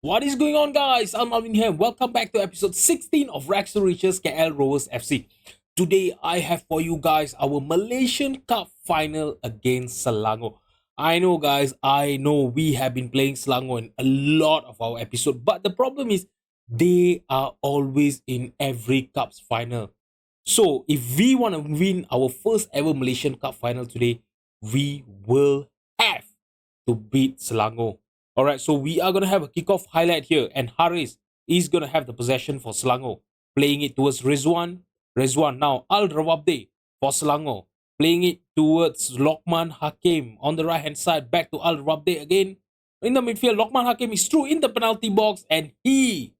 What is going on, guys? I'm Alvin here. Welcome back to episode 16 of Rags to Riches KL Rovers FC. Today, I have for you guys our Malaysian Cup final against Selangor. I know, guys, I know we have been playing Selangor in a lot of our episode, but the problem is they are always in every Cup's final. So, if we want to win our first ever Malaysian Cup final today, we will have to beat Selangor. All right, so we are going to have a kickoff highlight here, and Haris is going to have the possession for Selangor, playing it towards Rizwan. Rizwan now Al Rawabde for Selangor, playing it towards Lokman Hakim on the right hand side, back to Al Rawabde again. In the midfield, Lokman Hakim is through in the penalty box, and he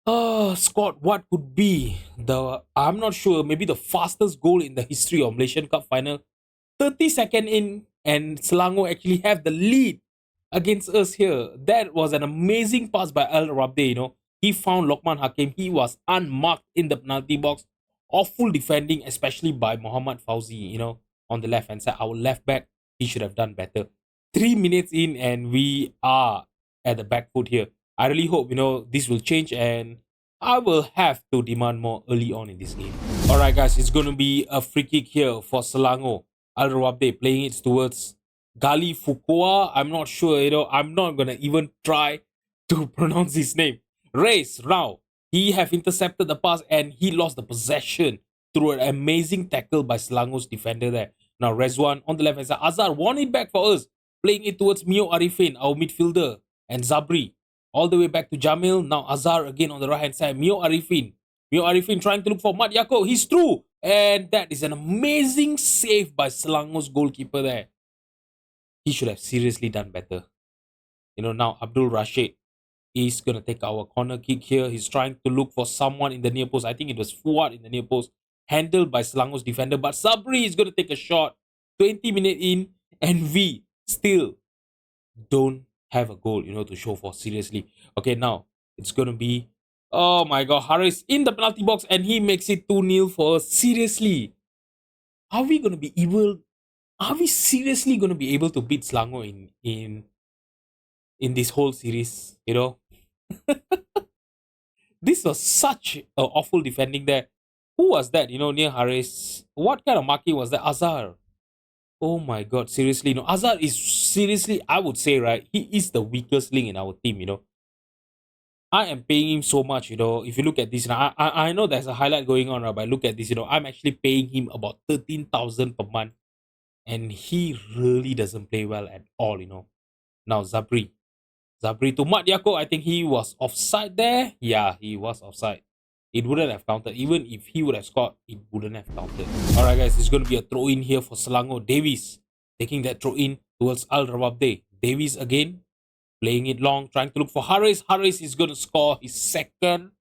scored what could be I'm not sure, maybe the fastest goal in the history of Malaysian Cup final. 30-second in, and Selangor actually have the lead against us here. That was an amazing pass by Al Rabde, He found Lokman Hakim. He was unmarked in the penalty box. Awful defending, especially by Muhammad Fauzi, on the left hand side. Our left back, he should have done better. 3 minutes in, and we are at the back foot here. I really hope, this will change, and I will have to demand more early on in this game. Alright, guys, it's going to be a free kick here for Selangor. Al Rawabde playing it towards Gali Fuqua. I'm not sure, I'm not gonna even try to pronounce his name. Race Rao. He have intercepted the pass and he lost the possession through an amazing tackle by Selangor's defender there. Now Rezwan on the left hand side. Azhar won it back for us. Playing it towards Mio Arifin, our midfielder, and Zabri. All the way back to Jamil. Now Azhar again on the right hand side. Mio Arifin. Mio Arifin trying to look for Mat Yako. He's through. And that is an amazing save by Selangor's goalkeeper there. He should have seriously done better. Now Abdul Rashid is going to take our corner kick here. He's trying to look for someone in the near post. I think it was Fuad in the near post, handled by Selangor's defender. But Sabri is going to take a shot. 20 minutes in, and we still don't have a goal, to show for seriously. Okay, now it's going to be, oh my God, Haris in the penalty box, and he makes it 2-0 for us. Seriously, are we going to be able? Are we seriously going to be able to beat Selangor in this whole series? This was such an awful defending there. Who was that? Near Haris. What kind of marking was that? Azhar. Oh my God, seriously, Azhar is seriously, I would say, right, he is the weakest link in our team. I am paying him so much. If you look at this, I know there's a highlight going on, right, but look at this. I'm actually paying him about 13,000 per month, and he really doesn't play well at all. Now Zabri to Mat Yako. I think he was offside there. Yeah, he was offside. It wouldn't have counted. Even if he would have scored, it wouldn't have counted. Alright, guys, it's going to be a throw in here for Selangor. Davies taking that throw in towards Al Rawabde. Davies again, playing it long, trying to look for Haris. Haris is going to score his second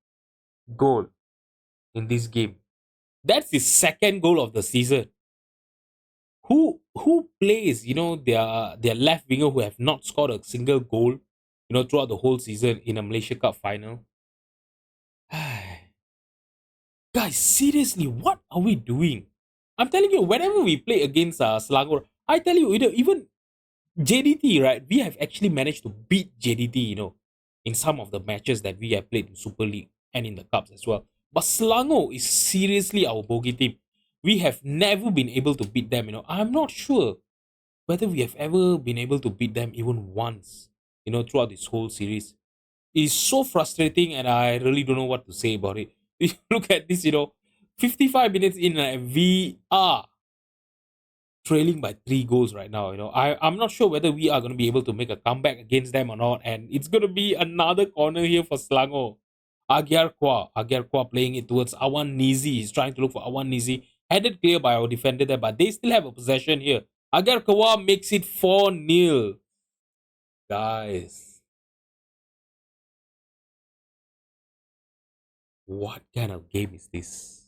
goal in this game. That's his second goal of the season. Who plays, their left winger who have not scored a single goal, throughout the whole season in a Malaysia Cup final? Guys, seriously, what are we doing? I'm telling you, whenever we play against Selangor, I tell you, even JDT, right? We have actually managed to beat JDT, in some of the matches that we have played in Super League and in the Cups as well. But Selangor is seriously our bogey team. We have never been able to beat them, I'm not sure whether we have ever been able to beat them even once, throughout this whole series. It's so frustrating, and I really don't know what to say about it. Look at this, 55 minutes in, and we are trailing by 3 goals right now. I'm not sure whether we are going to be able to make a comeback against them or not. And it's going to be another corner here for Selangor. Agyar Kwa playing it towards Awan Nizi. He's trying to look for Awan Nizi. Headed clear by our defender there, but they still have a possession here. Agyar Kwa makes it 4-0. Guys, what kind of game is this?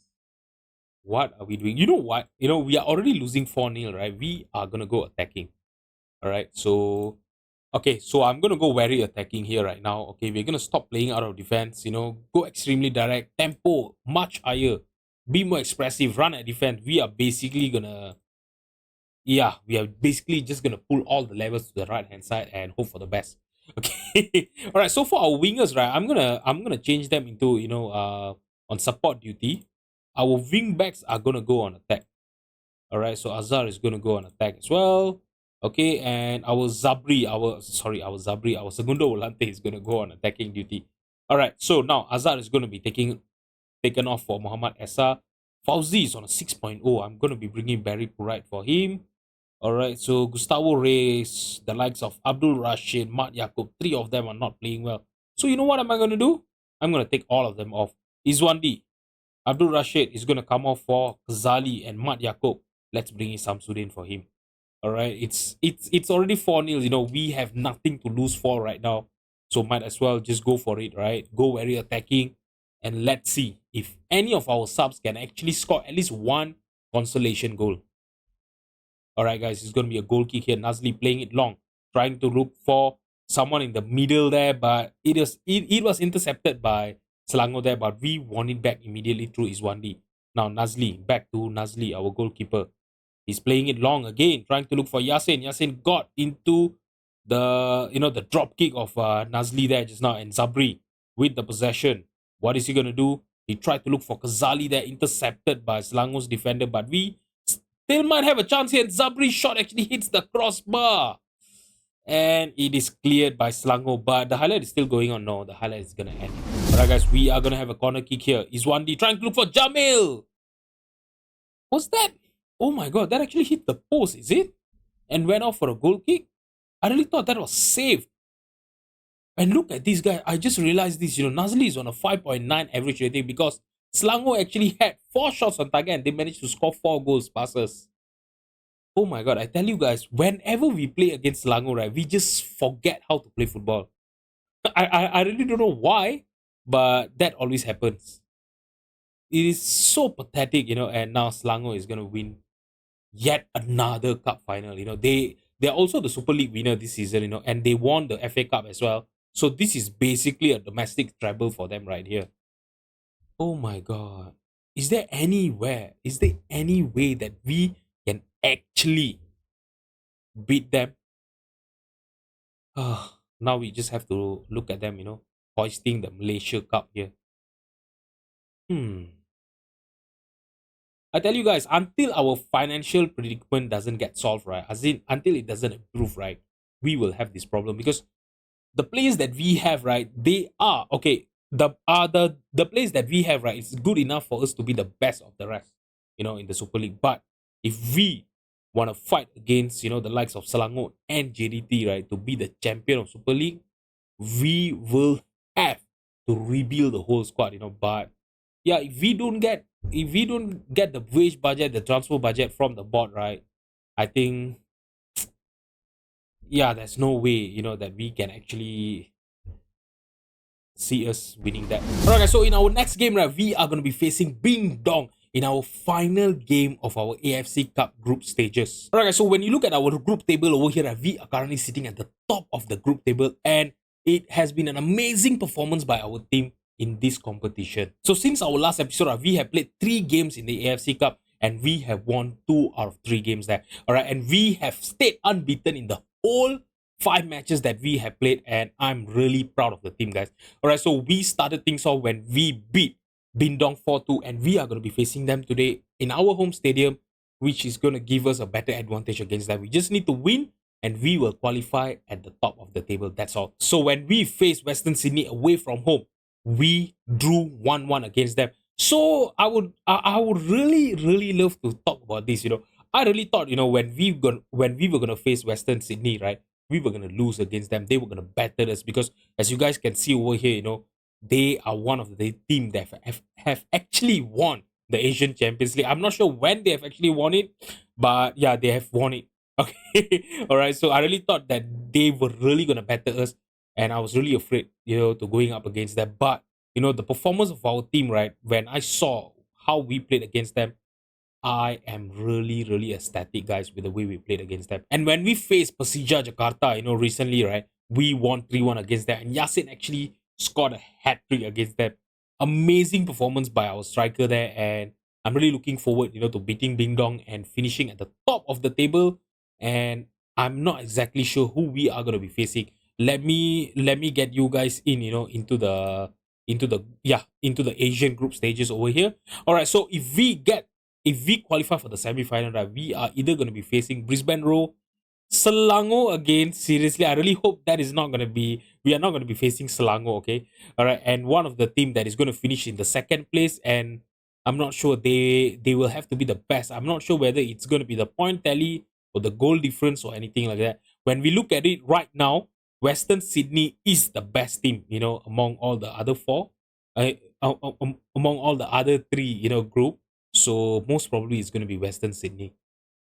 What are we doing? You know what? We are already losing 4-0, right? We are going to go attacking. All right. So, okay. So I'm going to go very attacking here right now. Okay. We're going to stop playing out of defense, go extremely direct, tempo much higher, be more expressive, run at defense. We are basically going to, we are basically just going to pull all the levels to the right hand side and hope for the best. Okay. All right. So for our wingers, right, I'm gonna change them into on support duty. Our wing backs are gonna go on attack. All right. So Azar is gonna go on attack as well. Okay, and our Segundo Volante is gonna go on attacking duty. All right. So now Azar is gonna be taken off for Muhammad Essa. Fauzi is on a 6.0. I'm gonna be bringing Barry Purite for him. All right, so Gustavo Reyes, the likes of Abdul Rashid, Mat Yaqub, three of them are not playing well. So you know what am I going to do? I'm going to take all of them off. Izwandi, Abdul Rashid is going to come off for Ghazali and Mat Yaqub. Let's bring in Samsudin for him. All right, it's already 4-0. You know, we have nothing to lose for right now. So might as well just go for it, right? Go very attacking. And let's see if any of our subs can actually score at least one consolation goal. All right, guys, it's going to be a goal kick here. Nazli playing it long, trying to look for someone in the middle there, but it was intercepted by Selangor there, but we won it back immediately through Iswandi. Now Nazli, back to Nazli, our goalkeeper. He's playing it long again, trying to look for Yasin. Yasin got into the drop kick of Nazli there just now, and Zabri with the possession. What is he gonna do? He tried to look for Kazali there, intercepted by Selangor's defender, but we still might have a chance here. Zabri's shot actually hits the crossbar. And it is cleared by Selangor. But the highlight is still going on. No, the highlight is going to end. Alright, guys, we are going to have a corner kick here. Iswandi trying to look for Jamil. What's that? Oh my god, that actually hit the post, is it? And went off for a goal kick? I really thought that was saved. And look at this guy. I just realized this. Nazli is on a 5.9 average rating because Selangor actually had 4 shots on target and they managed to score 4 goals passes. Oh my god, I tell you guys, whenever we play against Selangor, right, we just forget how to play football. I really don't know why, but that always happens. It is so pathetic, and now Selangor is gonna win yet another cup final. They're also the Super League winner this season, and they won the FA Cup as well. So this is basically a domestic treble for them right here. Oh my god. Is there any way that we can actually beat them? Now we just have to look at them, hoisting the Malaysia Cup here. I tell you guys, until our financial predicament doesn't get solved, right? As in, until it doesn't improve, right? We will have this problem because the players that we have, right? They are okay. The players that we have, right? It's good enough for us to be the best of the rest, in the Super League. But if we want to fight against, the likes of Selangor and JDT, right, to be the champion of Super League, we will have to rebuild the whole squad, But yeah, if we don't get the wage budget, the transfer budget from the board, right, I think yeah, there's no way, that we can actually see us winning that. Alright, guys, so in our next game, right, we are going to be facing Bing Dong in our final game of our AFC Cup group stages. Alright, guys, so when you look at our group table over here, we are currently sitting at the top of the group table, and it has been an amazing performance by our team in this competition. So since our last episode, we have played 3 games in the AFC Cup, and we have won 2 out of 3 games there. Alright, and we have stayed unbeaten in the whole 5 matches that we have played, and I'm really proud of the team, guys. Alright, so we started things off when we beat Bindong 4-2, and we are going to be facing them today in our home stadium, which is going to give us a better advantage against them. We just need to win, and we will qualify at the top of the table. That's all. So when we face Western Sydney away from home, we drew 1-1 against them. So I would really love to talk about this. I really thought, when we were gonna face Western Sydney, right, we were gonna lose against them. They were gonna batter us because, as you guys can see over here, they are one of the team that have actually won the Asian Champions League. I'm not sure when they have actually won it, but yeah, they have won it. Okay, all right. So I really thought that they were really gonna batter us, and I was really afraid, to going up against them. But the performance of our team, right? When I saw how we played against them, I am really ecstatic, guys, with the way we played against them. And when we faced Persija Jakarta, recently, right, we won 3-1 against them, and Yasin actually scored a hat trick against them. Amazing performance by our striker there, and I'm really looking forward, to beating Bing Dong and finishing at the top of the table. And I'm not exactly sure who we are going to be facing. let me get you guys in, into the Asian group stages over here. All right, so if we qualify for the semi-final, right, we are either going to be facing Brisbane Roar, Selangor again. Seriously, I really hope that is not going to be. We are not going to be facing Selangor. Okay, all right. And one of the team that is going to finish in the second place, and I'm not sure they will have to be the best. I'm not sure whether it's going to be the point tally or the goal difference or anything like that. When we look at it right now, Western Sydney is the best team. Among all the other four, among all the other three, group. So most probably it's going to be Western Sydney.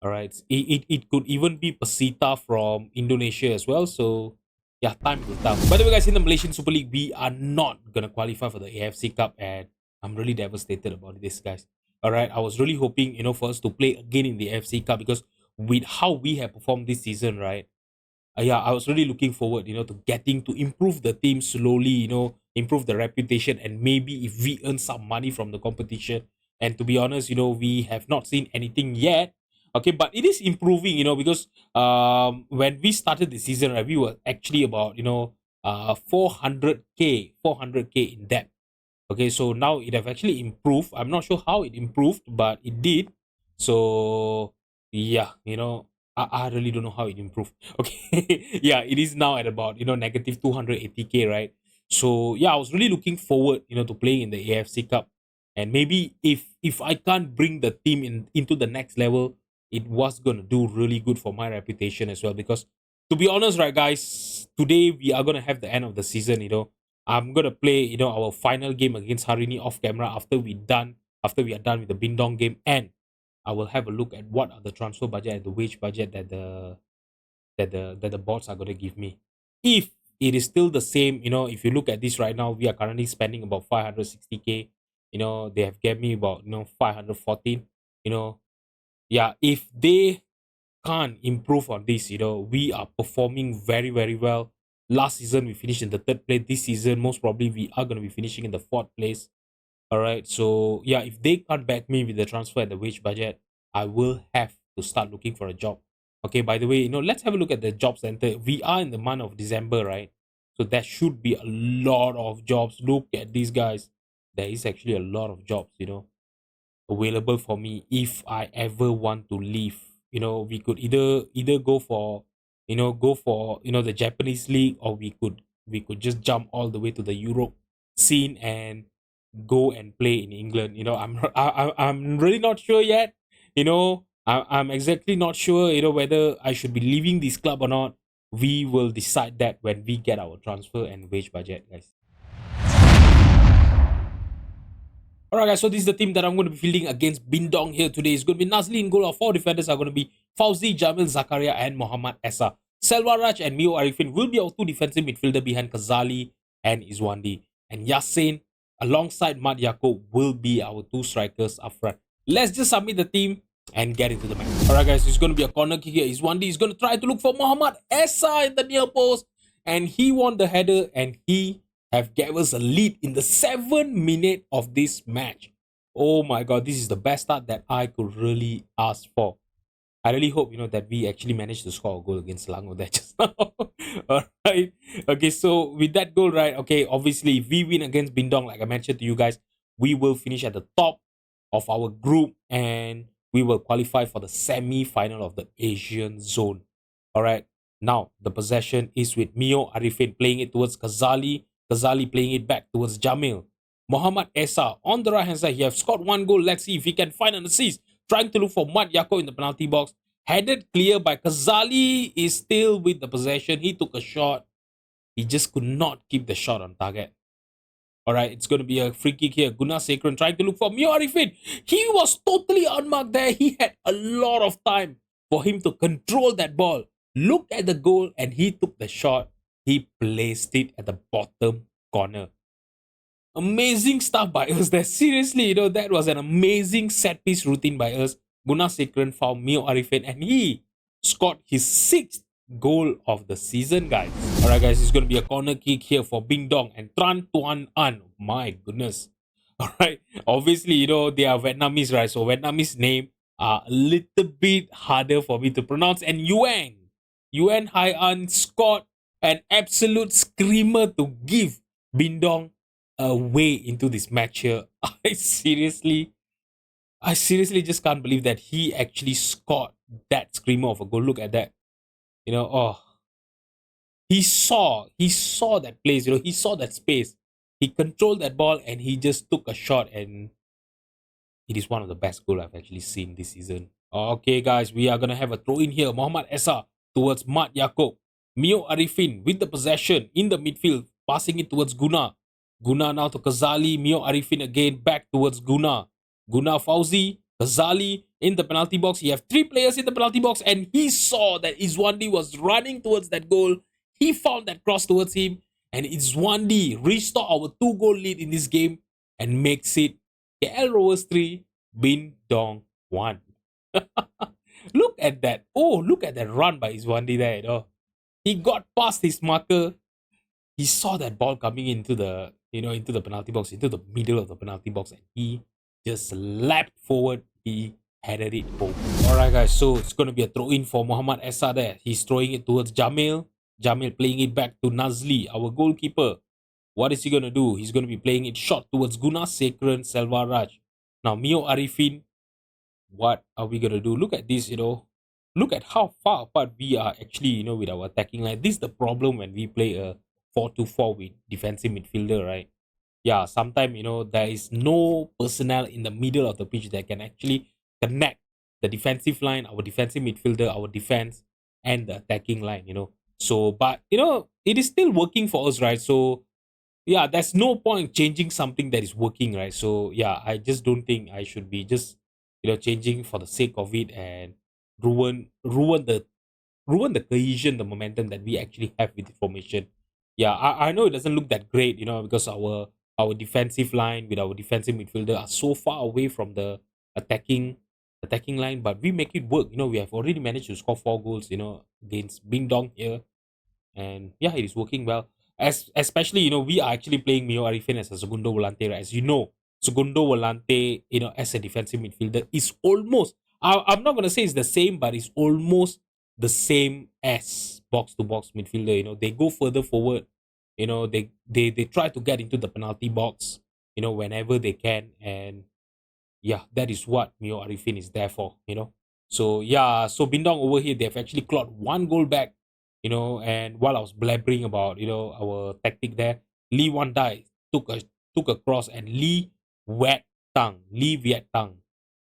All right. It could even be Pesita from Indonesia as well. So, yeah, time will tell. By the way, guys, in the Malaysian Super League, we are not going to qualify for the AFC Cup. And I'm really devastated about this, guys. All right. I was really hoping, for us to play again in the AFC Cup because with how we have performed this season, right? Yeah, I was really looking forward, to getting to improve the team slowly, improve the reputation, and maybe if we earn some money from the competition. And to be honest, we have not seen anything yet. Okay, but it is improving, because when we started the season, right, we were actually about 400k in debt. Okay, so now it have actually improved. I'm not sure how it improved, but it did. So yeah, I really don't know how it improved. Okay, yeah, it is now at about negative 280k, right? So yeah, I was really looking forward to playing in the AFC Cup, and maybe if I can't bring the team into the next level, it was gonna do really good for my reputation as well. Because to be honest, right, guys, today we are gonna have the end of the season. I'm gonna play, our final game against Harini off camera after we are done with the Bindong game, and I will have a look at what are the transfer budget and the wage budget that the bots are gonna give me. If it is still the same, if you look at this right now, we are currently spending about 560k. They have given me about 514. You know, yeah, if they can't improve on this. We are performing very, very well. Last season, we finished in the third place. This season, most probably, we are going to be finishing in the fourth place. All right. So, yeah, if they can't back me with the transfer and the wage budget, I will have to start looking for a job. Okay. By the way, let's have a look at the job center. We are in the month of December, right? So, there should be a lot of jobs. Look at these guys. There is actually a lot of jobs, available for me if I ever want to leave. We could either go for the Japanese league, or we could just jump all the way to the Europe scene and go and play in England. I'm really not sure yet. I'm exactly not sure. Whether I should be leaving this club or not. We will decide that when we get our transfer and wage budget, guys. Alright, guys, so this is the team that I'm going to be fielding against Bindong here today. It's going to be Nazli in goal. Our four defenders are going to be Fauzi, Jamil, Zakaria, and Muhammad Essa. Selva Raj and Mio Arifin will be our two defensive midfielder behind Kazali and Izwandi. And Yassin, alongside Mat Yaakob, will be our two strikers up front. Let's just submit the team and get into the match. Alright, guys, it's going to be a corner kick here. Izwandi is going to try to look for Muhammad Essa in the near post. And he won the header, and he have gave us a lead in the 7 minute of this match. Oh my god, this is the best start that I could really ask for. I really hope that we actually managed to score a goal against Selangor there just now. Alright. Okay, so with that goal, right? Okay, obviously if we win against Bindong, like I mentioned to you guys, we will finish at the top of our group and we will qualify for the semi-final of the Asian zone. Alright. Now the possession is with Mio Arifin playing it towards Ghazali. Ghazali playing it back towards Jamil. Muhammad Essa on the right hand side. He has scored one goal. Let's see if he can find an assist. Trying to look for Mat Yaakob in the penalty box. Headed clear by Ghazali. Is still with the possession. He took a shot. He just could not keep the shot on target. Alright, it's going to be a free kick here. Guna Sekran trying to look for Mio Arifin. He was totally unmarked there. He had a lot of time for him to control that ball. Look at the goal and he took the shot. He placed it at the bottom corner. Amazing stuff by us there. Seriously, that was an amazing set piece routine by us. Guna Sekran found Mio Arifin and he scored his 6th goal of the season, guys. Alright, guys, it's going to be a corner kick here for Bindong and Tran Tuan An. My goodness. Alright, obviously, they are Vietnamese, right? So Vietnamese name are a little bit harder for me to pronounce. And Yuan Hai An scored an absolute screamer to give Bindong a way into this match here. I seriously just can't believe that he actually scored that screamer of a goal. Look at that. Oh, he saw that place, he saw that space. He controlled that ball and he just took a shot, and it is one of the best goals I've actually seen this season. Okay, guys, we are gonna have a throw in here. Mohammad Essa towards Mat Yakob. Mio Arifin with the possession in the midfield, passing it towards Guna. Guna now to Kazali. Mio Arifin again back towards Guna. Guna Fauzi, Kazali in the penalty box. He have three players in the penalty box, and he saw that Izwandi was running towards that goal. He found that cross towards him, and Izwandi restore our 2-goal lead in this game and makes it KL Rovers 3, Bin Dong 1. Look at that. Oh, look at that run by Izwandi there. He got past his marker. He saw that ball coming into the penalty box, into the middle of the penalty box, and he just leapt forward. He headed it home. Alright, guys, so it's going to be a throw in for Muhammad Essa there. He's throwing it towards Jamil. Jamil playing it back to Nazli, our goalkeeper. What is he going to do? He's going to be playing it short towards Guna Sekran Selvaraj. Now, Mio Arifin, what are we going to do? Look at this, Look at how far apart we are actually, with our attacking line. This is the problem when we play a 4-2-4 with defensive midfielder, right? Yeah, sometimes, there is no personnel in the middle of the pitch that can actually connect the defensive line, our defensive midfielder, our defense, and the attacking line. So, but, it is still working for us, right? So, yeah, there's no point changing something that is working, right? So yeah, I just don't think I should be just changing for the sake of it and ruin ruin the ruin the cohesion, the momentum that we actually have with the formation. Yeah, I know it doesn't look that great, because our defensive line with our defensive midfielder are so far away from the attacking line, but we make it work. We have already managed to score 4 goals, against Bing Dong here, and yeah, it is working well. As especially, we are actually playing Mio Arifin as a segundo volante, right? As you know, segundo volante, as a defensive midfielder is almost, I'm not gonna say it's the same, but it's almost the same as box to box midfielder. They go further forward. They try to get into the penalty box, whenever they can, and yeah, that is what Mio Arifin is there for. So yeah, so Bindong over here, they've actually clawed 1 goal back, and while I was blabbering about, our tactic there, Lee Wan Dai took a cross, and Lee Viet Tang,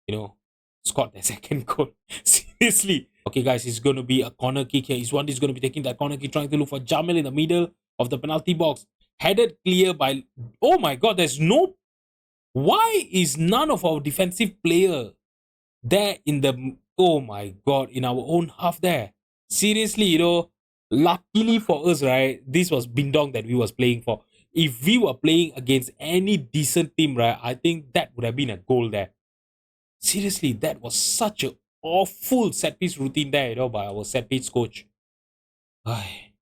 you know, scored the second goal. Seriously. Okay, guys, it's going to be a corner kick here. Iswandi is going to be taking that corner kick, trying to look for Jamil in the middle of the penalty box. Headed clear by, oh my god, why is none of our defensive player there in the, oh my god, in our own half there? Seriously, luckily for us, right, this was Bindong that we was playing for. If we were playing against any decent team, right, I think that would have been a goal there. Seriously, that was such a awful set piece routine there, by our set piece coach. Ay.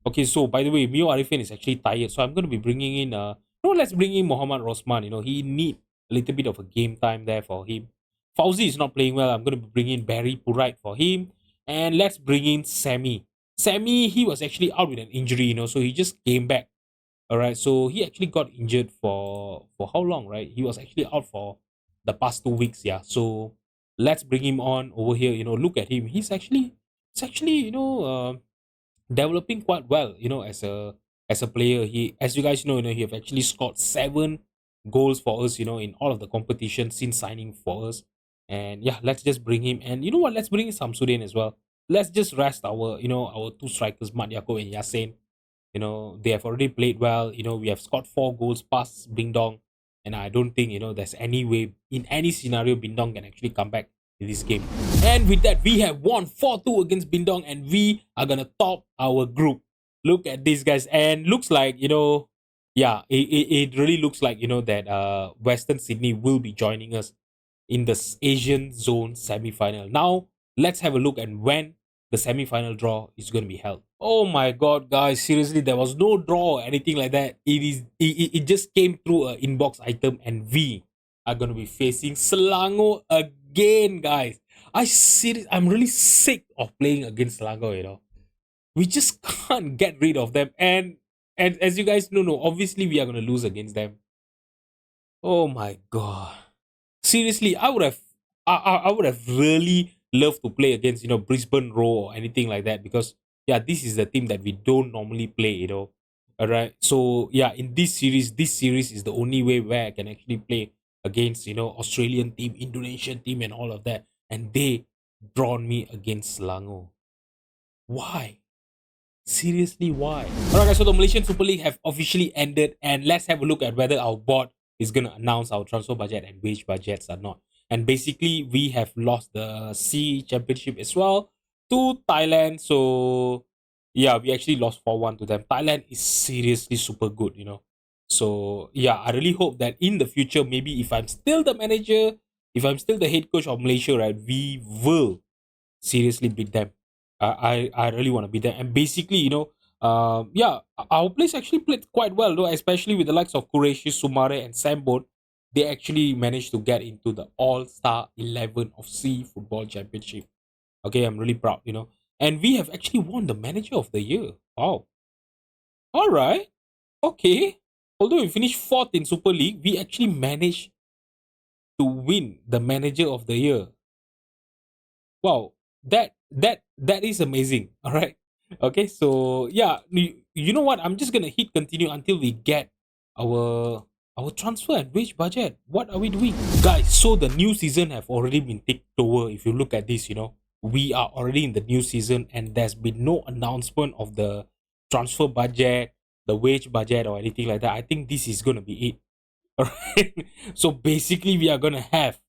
Okay, so by the way, Mio Arifin is actually tired, so I'm going to be bringing in no, let's bring in Muhammad Rosman. He need a little bit of a game time there for him. Fauzi is not playing well. I'm going to bring in Barry Purite for him, and let's bring in Sammy. Sammy, he was actually out with an injury, so he just came back. All right, so he actually got injured for how long, right? He was actually out for the past 2 weeks, yeah. So let's bring him on over here. Look at him. He's actually developing quite well, as a player. He, as you guys know, he have actually scored 7 goals for us, in all of the competitions since signing for us. And yeah, let's just bring him. And you know what? Let's bring in Samsudin as well. Let's just rest our 2 strikers, Mat Yako and Yasin. They have already played well. We have scored 4 goals past Bindong, and I don't think there's any way in any scenario Bindong can actually come back in this game. And with that, we have won 4-2 against Bindong, and we are gonna top our group. Look at these guys, and looks like yeah, it really looks like that Western Sydney will be joining us in the Asian Zone semi-final. Now let's have a look at when the semi-final draw is going to be held. Oh my god, guys, seriously, there was no draw or anything like that. It just came through an inbox item, and we are going to be facing Selangor again, guys. I'm really sick of playing against Selangor. We just can't get rid of them. And as you guys know, no, obviously we are gonna lose against them. Oh my god. Seriously, I would have really loved to play against, Brisbane Roar or anything like that, because yeah, this is the team that we don't normally play. All right. So yeah, in this series is the only way where I can actually play against, Australian team, Indonesian team, and all of that. And they drawn me against Selangor. Why? Seriously, why? Alright, guys, so the Malaysian Super League have officially ended, and let's have a look at whether our board is going to announce our transfer budget and wage budgets or not. And basically, we have lost the C Championship as well to Thailand. So, yeah, we actually lost 4-1 to them. Thailand is seriously super good. So, yeah, I really hope that in the future, maybe if I'm still the manager, if I'm still the head coach of Malaysia, right, we will seriously beat them. I really want to beat them. And basically, yeah, our place actually played quite well, though, especially with the likes of Qureshi, Sumare, and Sambon. They actually managed to get into the All Star 11 of C Football Championship. Okay, I'm really proud. And we have actually won the Manager of the Year. Wow. All right. Okay. Although we finished fourth in Super League, we actually managed to win the Manager of the Year. Wow, that is amazing. All right. Okay, so yeah, you know what, I'm just gonna hit continue until we get our transfer and wage budget. What are we doing, guys? So the new season have already been taken over. If you look at this, we are already in the new season, and there's been no announcement of the transfer budget, the wage budget, or anything like that. I think this is gonna be it. All right. So basically we are gonna have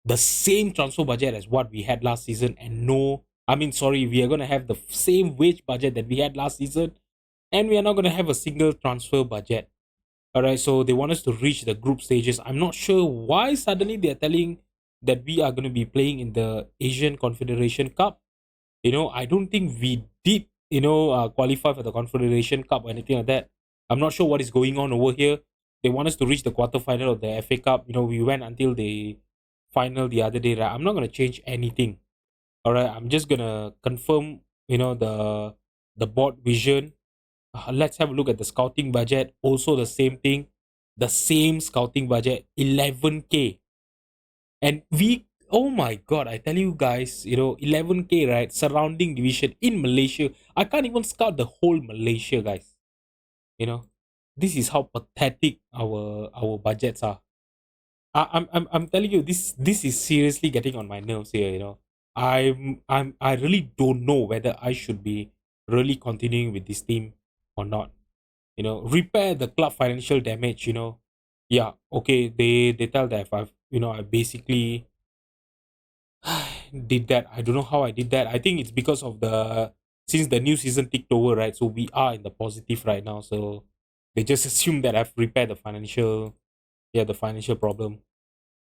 the same transfer budget as what we had last season, and no, I mean, sorry, we are going to have the same wage budget that we had last season, and we are not going to have a single transfer budget. All right, so they want us to reach the group stages. I'm not sure why suddenly they're telling that we are going to be playing in the Asian Confederation Cup. I don't think we did, qualify for the Confederation Cup or anything like that. I'm not sure what is going on over here. They want us to reach the quarterfinal of the FA Cup. We went until the final the other day, right? I'm not gonna change anything. All right, I'm just gonna confirm, the board vision. Let's have a look at the scouting budget. Also, the same thing, the same scouting budget, 11K, and we. Oh my god! I tell you guys, 11K, right? Surrounding division in Malaysia. I can't even scout the whole Malaysia, guys. You know, this is how pathetic our budgets are. I'm telling you, this is seriously getting on my nerves here. I really don't know whether I should be really continuing with this team or not. Repair the club financial damage. Yeah, okay. They tell that if I basically did that. I don't know how I did that. I think it's because of the since the new season ticked over, right? So we are in the positive right now. So they just assume that I've repaired the financial problem.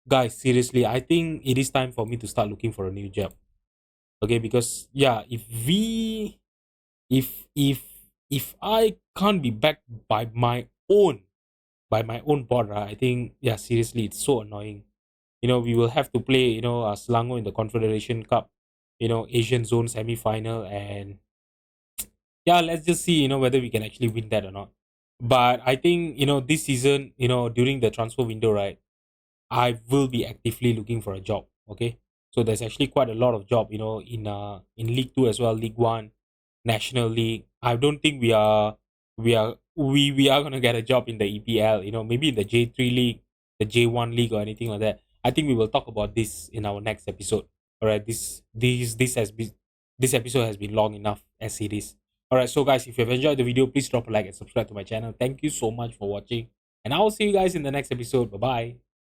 Guys, seriously, I think it is time for me to start looking for a new job. Okay, because yeah, if I can't be backed by my own board, right, I think, yeah, seriously, it's so annoying. We will have to play, Selangor in the Confederation Cup, Asian Zone semi-final, and yeah, let's just see, whether we can actually win that or not. But I think, this season, during the transfer window, right, I will be actively looking for a job. Okay, so there's actually quite a lot of job, in League Two as well, League One, National League. I don't think we are gonna get a job in the EPL. Maybe in the J3 League, the J1 League, or anything like that. I think we will talk about this in our next episode. All right, this episode has been long enough as it is. All right, so guys, if you've enjoyed the video, please drop a like and subscribe to my channel. Thank you so much for watching, and I will see you guys in the next episode. Bye bye.